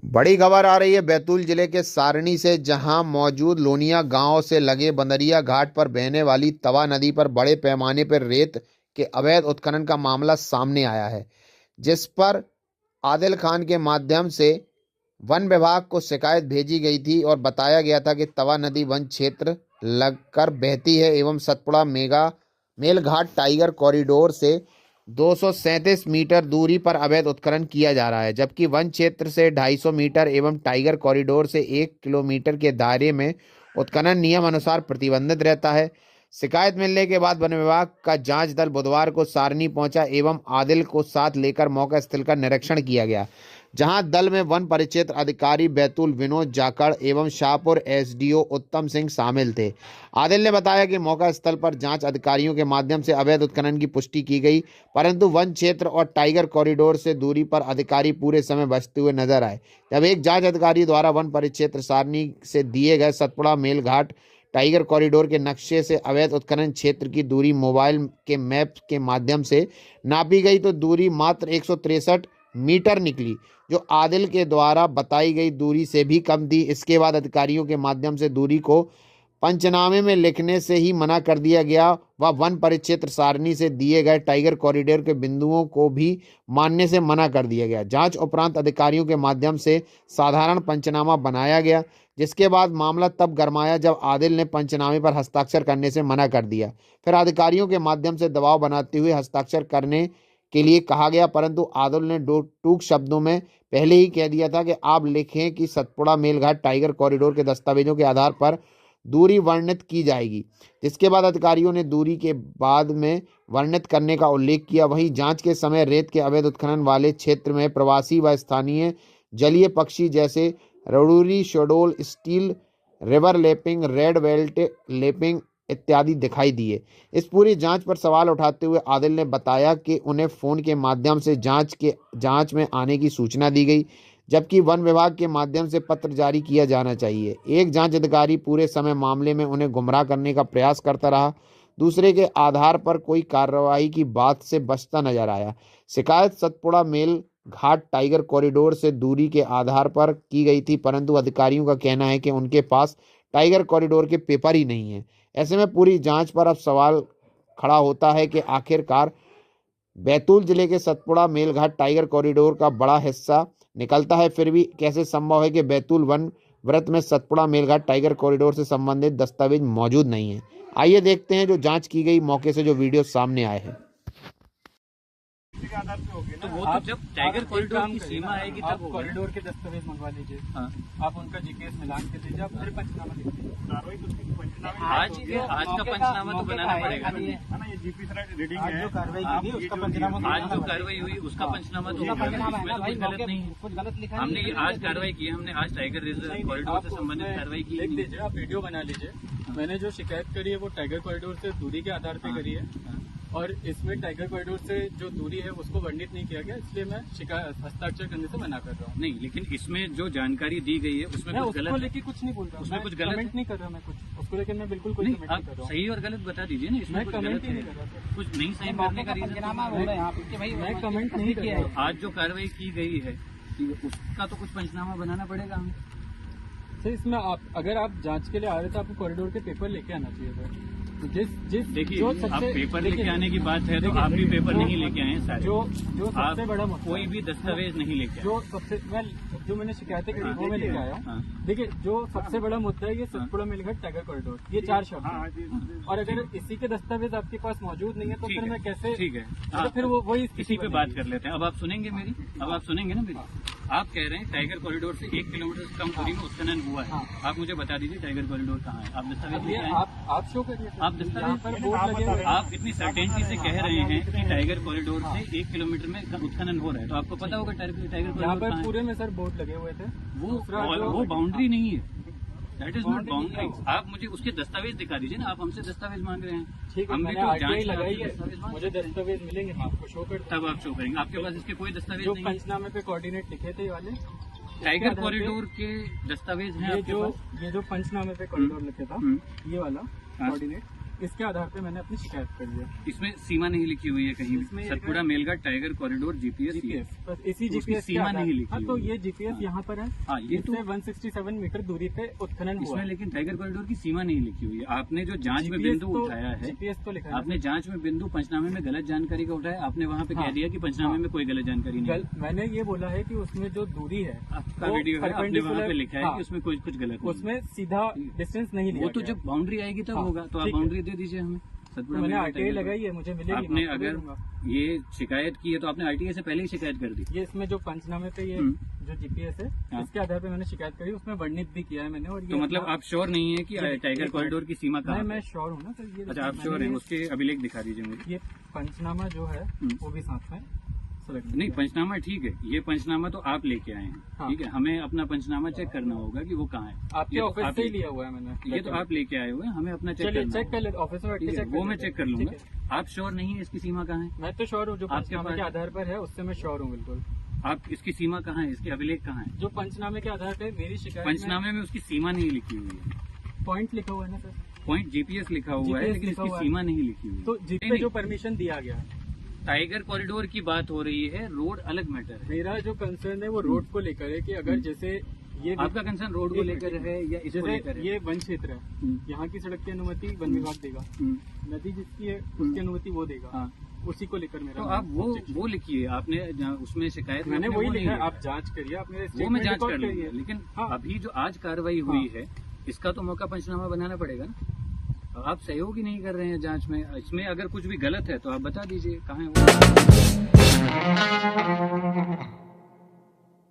बड़ी खबर आ रही है बैतूल जिले के सारणी से, जहां मौजूद लोनिया गांव से लगे बंदरिया घाट पर बहने वाली तवा नदी पर बड़े पैमाने पर रेत के अवैध उत्खनन का मामला सामने आया है, जिस पर आदिल खान के माध्यम से वन विभाग को शिकायत भेजी गई थी और बताया गया था कि तवा नदी वन क्षेत्र लगकर बहती है एवं सतपुड़ा मेलघाट टाइगर कॉरिडोर से 237 मीटर दूरी पर अवैध उत्खनन किया जा रहा है, जबकि वन क्षेत्र से 250 मीटर एवं टाइगर कॉरिडोर से 1 किलोमीटर के दायरे में उत्खनन नियम अनुसार प्रतिबंधित रहता है। शिकायत मिलने के बाद वन विभाग का जांच दल बुधवार को सारनी पहुंचा एवं आदिल को साथ लेकर मौका स्थल का निरीक्षण किया गया, जहां दल में वन परिक्षेत्र अधिकारी बैतूल विनोद जाखड़ एवं शाहपुर एसडीओ उत्तम सिंह शामिल थे। आदिल ने बताया कि मौका स्थल पर जांच अधिकारियों के माध्यम से अवैध उत्खनन की पुष्टि की गई, परंतु वन क्षेत्र और टाइगर कॉरिडोर से दूरी पर अधिकारी पूरे समय बचते हुए नजर आए। जब एक जांच अधिकारी द्वारा वन परिक्षेत्र सारनी से दिए गए सतपुड़ा मेलघाट टाइगर कॉरिडोर के नक्शे से अवैध उत्खनन क्षेत्र की दूरी मोबाइल के मैप के माध्यम से नापी गई तो दूरी मात्र 163 मीटर निकली, जो आदिल के द्वारा बताई गई दूरी से भी कम थी। इसके बाद अधिकारियों के माध्यम से दूरी को पंचनामे में लिखने से ही मना कर दिया गया व वन परिक्षेत्र सारणी से दिए गए टाइगर कॉरिडोर के बिंदुओं को भी मानने से मना कर दिया गया। जांच उपरांत अधिकारियों के माध्यम से साधारण पंचनामा बनाया गया, जिसके बाद मामला तब गरमाया जब आदिल ने पंचनामे पर हस्ताक्षर करने से मना कर दिया। फिर अधिकारियों के माध्यम से दबाव बनाते हुए हस्ताक्षर करने के लिए कहा गया, परंतु आदिल ने टूक शब्दों में पहले ही कह दिया था कि आप लिखें कि सतपुड़ा मेलघाट टाइगर कॉरिडोर के दस्तावेजों के आधार पर दूरी वर्णित की जाएगी, जिसके बाद अधिकारियों ने दूरी के बाद में वर्णित करने का उल्लेख किया। वहीं जांच के समय रेत के अवैध उत्खनन वाले क्षेत्र में प्रवासी व स्थानीय जलीय पक्षी जैसे रड़ूरी, शोडोल, स्टील river lapwing, red belt lapwing इत्यादि दिखाई दिए। इस पूरी जांच पर सवाल उठाते हुए आदिल ने बताया कि उन्हें फोन के माध्यम से जांच में आने की सूचना दी गई, जबकि वन विभाग के माध्यम से पत्र जारी किया जाना चाहिए। एक जांच अधिकारी पूरे समय मामले में उन्हें गुमराह करने का प्रयास करता रहा, दूसरे के आधार पर कोई कार्रवाई की बात से बचता नजर आया। शिकायत सतपुड़ा मेल घाट टाइगर कॉरिडोर से दूरी के आधार पर की गई थी, परंतु अधिकारियों का कहना है कि उनके पास टाइगर कॉरिडोर के पेपर ही नहीं है। ऐसे में पूरी जांच पर अब सवाल खड़ा होता है कि आखिरकार बैतूल जिले के सतपुड़ा मेलघाट टाइगर कॉरिडोर का बड़ा हिस्सा निकलता है, फिर भी कैसे संभव है कि बैतूल वन वृत्त में सतपुड़ा मेलघाट टाइगर कॉरिडोर से संबंधित दस्तावेज मौजूद नहीं है। आइए देखते हैं जो जांच की गई मौके से जो वीडियो सामने आए हैं। तो वो तो जब टाइगर कॉरिडोर की सीमा आएगी तब कॉरिडोर के दस्तावेज मंगवा लीजिए। हाँ। आप उनका जीपीएस मिलान के दीजिए, आप फिर पंचनामा लिखिए। आज का पंचनामा तो बनाना पड़ेगा ना, ये जीपी रीडिंग है। जो कार्रवाई की उसका पंचनामा, आज जो कार्रवाई हुई उसका पंचनामा तो इसमें तो कुछ गलत नहीं है। कुछ गलत लिखा हमने ये आज कार्रवाई की है, हमने आज टाइगर रिजर्व कॉरिडोर से संबंधित कार्रवाई की लिख दीजिए, आप वीडियो बना लीजिए। मैंने जो शिकायत करी है वो टाइगर कॉरिडोर से दूरी के आधार पर करी है, और इसमें टाइगर कॉरिडोर से जो दूरी है उसको वर्णित नहीं किया गया, इसलिए मैं शिकायत हस्ताक्षर करने से मना कर रहा हूँ। नहीं, लेकिन इसमें जो जानकारी दी गई है उसमें कुछ गलत, लेके कुछ नहीं बोल रहा, उसमें कुछ गलत कमेंट नहीं कर रहा मैं कुछ उसको, लेकिन मैं बिल्कुल कोई कमेंट नहीं कर रहा हूँ। सही और गलत बता दीजिए ना, इसमें कुछ गलत है, कुछ नहीं सही करने का रीजन। मैं कमेंट नहीं किया है। आज जो कार्रवाई की गई है उसका तो कुछ पंचनामा बनाना पड़ेगा हमें। सर इसमें अगर आप जांच के लिए आ रहे थे, आपको कॉरिडोर के पेपर लेके आना चाहिए था। देखिए, आप पेपर लेके आने की बात है तो आप भी पेपर नहीं लेके आए हैं सारे। जो सबसे बड़ा कोई भी दस्तावेज नहीं लेके आए। जो मैंने शिकायतें करी वो मैं लेके आया हूँ। देखिए, जो सबसे बड़ा मुद्दा है ये सतपुड़ा मेलघाट टाइगर कॉरिडोर, ये 4 शब्द हैं। और अगर इसी के दस्तावेज आपके पास मौजूद नहीं है तो फिर मैं कैसे, ठीक है, तो फिर वो वही इसी पे बात कर लेते हैं। अब आप सुनेंगे मेरी, अब आप सुनेंगे ना मेरी। आप कह रहे हैं टाइगर कॉरिडोर से 1 किलोमीटर से कम दूरी में उत्खनन हुआ है। आप मुझे बता दीजिए टाइगर कॉरिडोर कहाँ है। आप दस्तावेज लेके आए, आप शो करिए। आप दस्तावेज, आप इतनी सर्टेनिटी से कह रहे हैं कि टाइगर कॉरिडोर से 1 किलोमीटर में उत्खनन हो रहा है, तो आपको पता होगा टाइगर कॉरिडोर पूरे में सर बोर्ड लगे हुए थे। वो बाउंड्री नहीं है, दैट इज नॉट बाउंड्री। आप मुझे उसके दस्तावेज दिखा दीजिए ना, आप हमसे दस्तावेज मांग रहे हैं। ठीक है, हम भी तो जांच लगाई है, मुझे दस्तावेज मिलेंगे, आपको शो कर, तब आप शो करेंगे। आपके पास इसके कोई दस्तावेज नहीं? पंचनामे पे कोऑर्डिनेट लिखे थे वाले टाइगर कॉरिडोर के दस्तावेज हैं आपके पास? ये जो पंचनामे पे कॉरिडोर लिखे था, ये वाला कोऑर्डिनेट इसके आधार पे मैंने अपनी शिकायत करी है। इसमें सीमा नहीं लिखी हुई है कहीं इसमें भी। ये Satpura Melghat tiger corridor GPS. बस इसी उसकी जीपीएस सीमा नहीं लिखी हाँ, तो हुई है। ये जीपीएस यहाँ पर है। हाँ, ये तो 167 मीटर दूरी पे उत्खनन हुआ इसमें है। लेकिन टाइगर कॉरिडोर की सीमा नहीं लिखी हुई है। आपने जो जांच में GPS बिंदु तो- उठाया है, जीपीएस तो लिखा है। आपने जांच में बिंदु पंचनामे में गलत जानकारी का उठाया। आपने वहाँ पे कह हाँ, दिया कि पंचनामे हाँ। में कोई गलत जानकारी नहीं है। मैंने ये बोला है कि उसमें जो दूरी है आपका वो वीडियो है, आपने वहाँ पे perpendicular- लिखा है हाँ, कि उसमें कुछ गलत नहीं है। उसमें सीधा डिस्टेंस नहीं लिया वो तो गया। जब बाउंड्री आएगी तब हाँ, होगा, तो आप ठीक है। बाउंड्री दे दीजिए हमें। सतपुड़ा मैंने मेलघाट आरटीआई टाइगर लगाई है, मुझे मिलेगी। आपने मैं आपको दे अगर दूंगा। ये शिकायत की है तो आपने आरटीआई से पहले ही शिकायत कर दी। ये इसमें जो पंचनामे पे ये जो जीपीएस है हाँ। इसके आधार पे मैंने शिकायत करी, उसमें वर्णित भी किया है मैंने। और तो ये मतलब आप श्योर नहीं है कि टाइगर कॉरिडोर की सीमा कहाँ मैं है? श्योर हूँ ना सर। ये अच्छा, आप श्योर हैं? उसके अभिलेख दिखा दीजिए मुझे। ये पंचनामा जो है वो भी साथ में select नहीं, किया। पंचनामा ठीक है, ये पंचनामा तो आप लेके आए हैं, हाँ। ठीक है। हमें अपना पंचनामा चेक करना होगा कि वो कहाँ है। आपके ये तो ऑफिस आप से ही लिया हुआ है मैंने। ये तो आप लेके आए हुए हैं, हमें अपना चेक चलिए करना चेक कर होगा। लेते, ऑफिस में बैठ के ठीक है, चेक वो मैं चेक कर लूंगा। ठीक है। आप श्योर नहीं है इसकी सीमा कहाँ है? मैं तो श्योर हूँ, जो आपके पंचनामे पास- के आधार पर है उससे मैं श्योर हूँ बिल्कुल। आप इसकी सीमा कहाँ है, इसके अभिलेख कहाँ है? जो पंचनामे के आधार पे मेरी शिकायत पंचनामे में उसकी सीमा नहीं लिखी हुई है। पॉइंट लिखा हुआ है ना सर। पॉइंट जीपीएस लिखा हुआ है, GPS लेकिन लिखा इसकी हुआ है। सीमा नहीं लिखी हुई है। तो जिस नहीं, पे नहीं, जो परमिशन दिया गया है, टाइगर कॉरिडोर की बात हो रही है, रोड अलग मैटर है। मेरा जो कंसर्न है वो रोड को लेकर है कि अगर जैसे ये आपका कंसर्न रोड को एक लेकर मिनट। है या इसको लेकर जैसे है? ये वन क्षेत्र है, हम्म। यहाँ की सड़क की अनुमति वन विभाग देगा, नदी जिसकी है उसकी अनुमति वो देगा। हाँ। उसी को लेकर मेरा तो आप वो लिखिए, आपने उसमें शिकायत में मैंने आपने वही वो लिखा नहीं है, लिखा। आप जांच करिए, आप मेरे वो मैं statement जांच record कर लूंगा, करिए। लेकिन हाँ। अभी जो आज कार्रवाई हुई है इसका तो मौका पंचनामा बनाना पड़ेगा ना। आप सहयोग ही नहीं कर रहे हैं जांच में। इसमें अगर कुछ भी गलत है तो आप बता दीजिए कहाँ है वो।